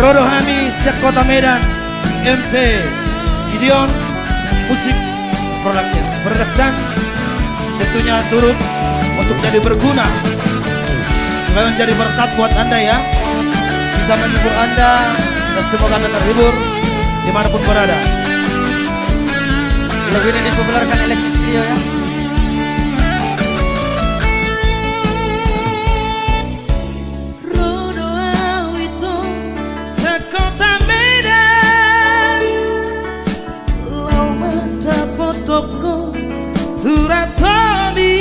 Rodohani Sekota Medan, MC Gideon Musik Production tentunya turut untuk jadi berguna supaya menjadi berkat buat Anda ya, bisa menghibur Anda dan semoga Anda terhibur dimanapun berada. Lagu ini dipopulerkan Alexis Trio ya. Surat Tobi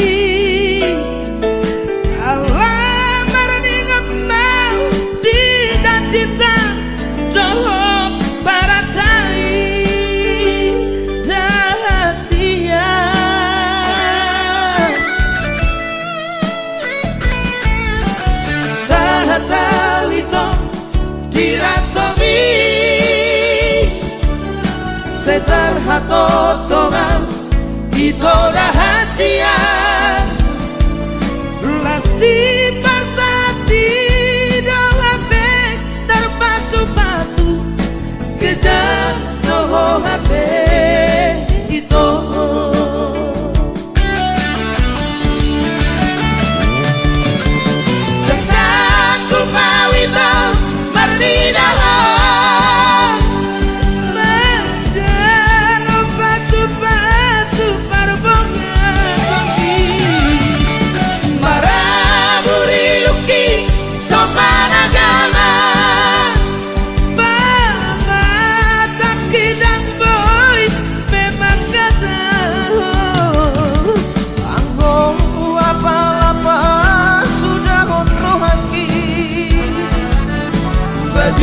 Allah mereningkan mau didandita Dohok para tai rahasia Sahatalito diratomi Setar hatotongan itu rahasia Lasti bersati doa bek terpatu-patu kejar doa bek itu Desaku mau itu merdidalo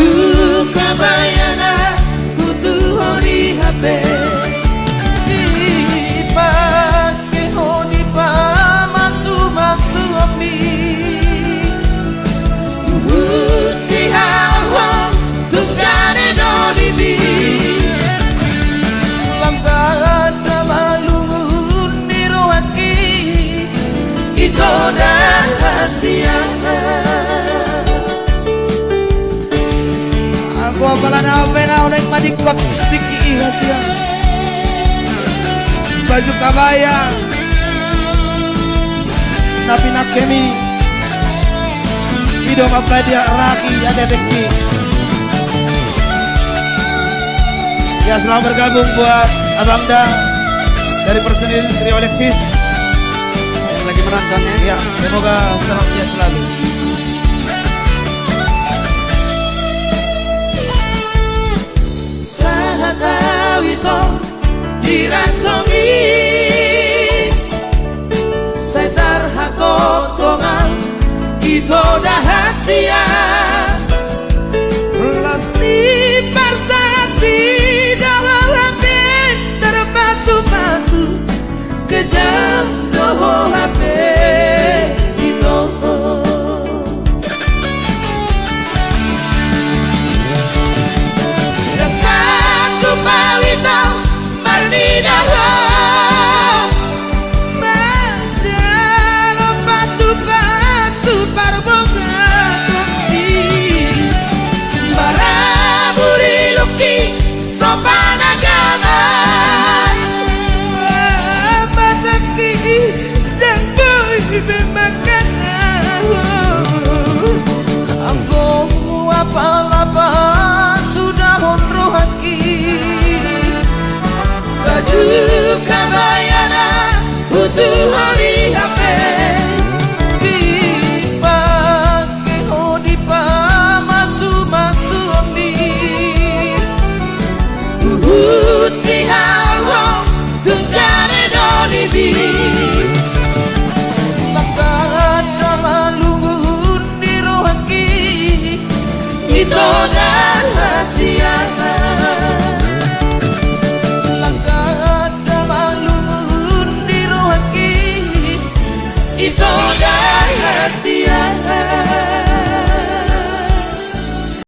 Duka bayana kutu hori hape Dipake honi pa masu opi Uti hawang tukane no bibi Langkah malungun niroaki Ito rahasia Gua balana pena unek madikot tiki hasia baju kabaya tapi nak kemi hidup apa dia raki ada teki ya. Selamat bergabung buat Abang Da dari personil Trio Alexis yang lagi menontonnya ya, semoga selamat sehat selalu. Wito dirantongi Setar hakotongan itu rahasia